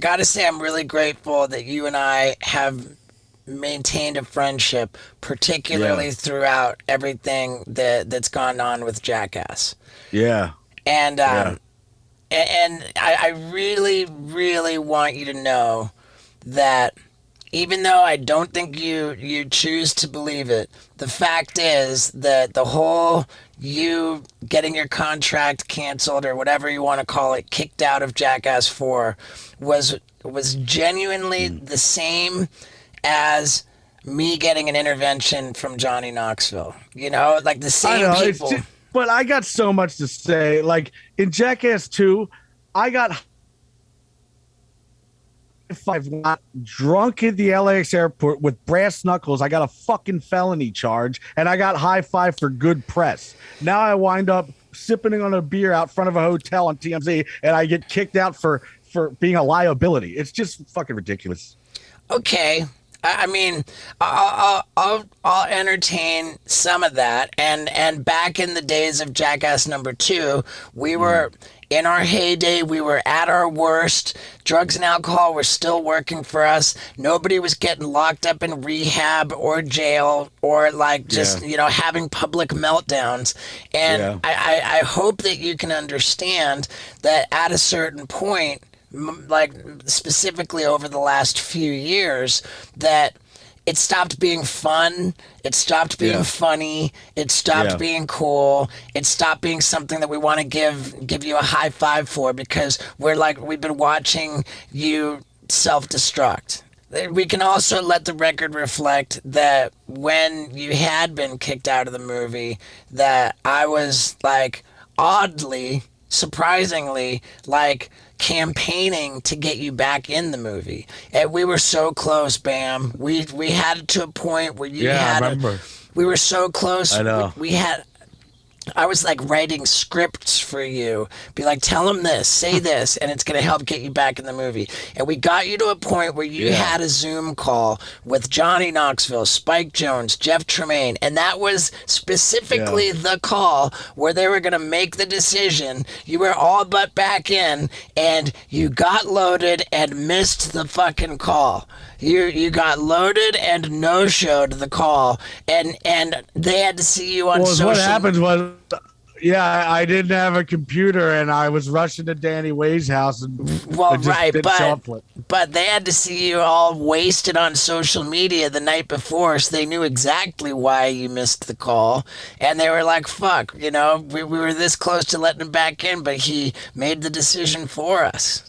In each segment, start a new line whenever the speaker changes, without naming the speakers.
gotta say, I'm really grateful that you and I have maintained a friendship,
Yeah.
particularly throughout everything that's gone on with Jackass.
Yeah.
And
Yeah.
I really, really want you to know that even though I don't think you choose to believe it, the fact is that the whole you getting your contract canceled or whatever you want to call it, kicked out of Jackass 4 was genuinely
Mm.
the same as me getting an intervention from Johnny Knoxville. You know, like the
I
same
know it's
people.
just, but I got so much to say. Like in Jackass 2, I got five drunk at the LAX airport with brass knuckles. I got a fucking felony charge, and I got high five for good press. Now I wind up sipping on a beer out front of a hotel on TMZ, and I get kicked out for being a liability. It's just fucking ridiculous.
Okay. I mean, I'll entertain some of that. And back in the days of Jackass number two, we
Mm.
were in our heyday. We were at our worst. Drugs and alcohol were still working for us. Nobody was getting locked up in rehab or jail or like just
Yeah,
having public meltdowns. And
yeah.
I hope that you can understand that at a certain point, like specifically over the last few years, that it stopped being fun, it stopped being
Yeah,
funny, it stopped
yeah.
being cool, it stopped being something that we want to give you a high five for because we've been watching you self-destruct. We can also let the record reflect that when you had been kicked out of the movie, that I was like oddly, surprisingly, like campaigning to get you back in the movie. And we were so close, Bam. We had it to a point where you
Yeah, I
had a
remember.
we were so close.
I know.
We had I was like writing scripts for you. Be like, tell him this, say this, and it's going to help get you back in the movie. And we got you to a point where you
Yeah,
had a Zoom call with Johnny Knoxville, Spike Jones, Jeff Tremaine. And that was
yeah.
specifically the call where they were going to make the decision. You were all but back in, and you got loaded and missed the fucking call. You got loaded and no showed the call, and they had to see you on
Well, what
social.
happened was, yeah, I didn't have a computer, and I was rushing to Danny Way's house, and
Well,
it just
right,
didn't show up.
but they had to see you all wasted on social media the night before, so they knew exactly why you missed the call, and they were like, "Fuck, we were this close to letting him back in, but he made the decision for us."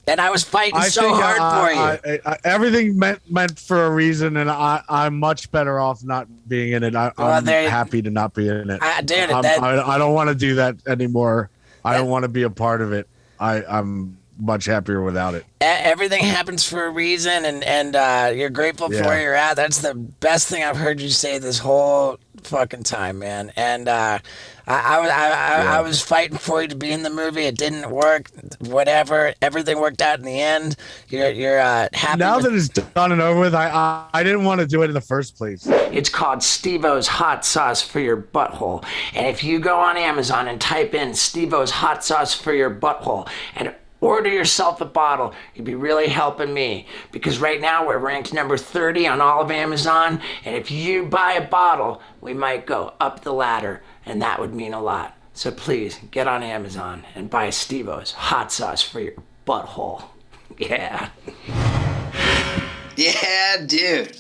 And I was fighting
I
so
think
hard for you.
everything meant for a reason, and I'm much better off not being in it.
Well,
I'm
there,
happy to not be in it.
I did it. That
I don't want to do that anymore. I
that
don't want to be a part of it. I'm much happier without it.
everything happens for a reason, and you're grateful for where
Yeah,
you're at. That's the best thing I've heard you say this whole fucking time, man. And I
yeah.
was fighting for you to be in the movie. It didn't work. Whatever. Everything worked out in the end. You're happy
Now
with.
that it's done and over with, I didn't want to do it in the first place.
It's called Steve-O's Hot Sauce for Your Butthole. And if you go on Amazon and type in Steve-O's Hot Sauce for Your Butthole and order yourself a bottle, you'd be really helping me. Because right now we're ranked number 30 on all of Amazon. And if you buy a bottle, we might go up the ladder. And that would mean a lot. So please get on Amazon and buy Steve-O's Hot Sauce for Your Butthole. Yeah.
Yeah, dude.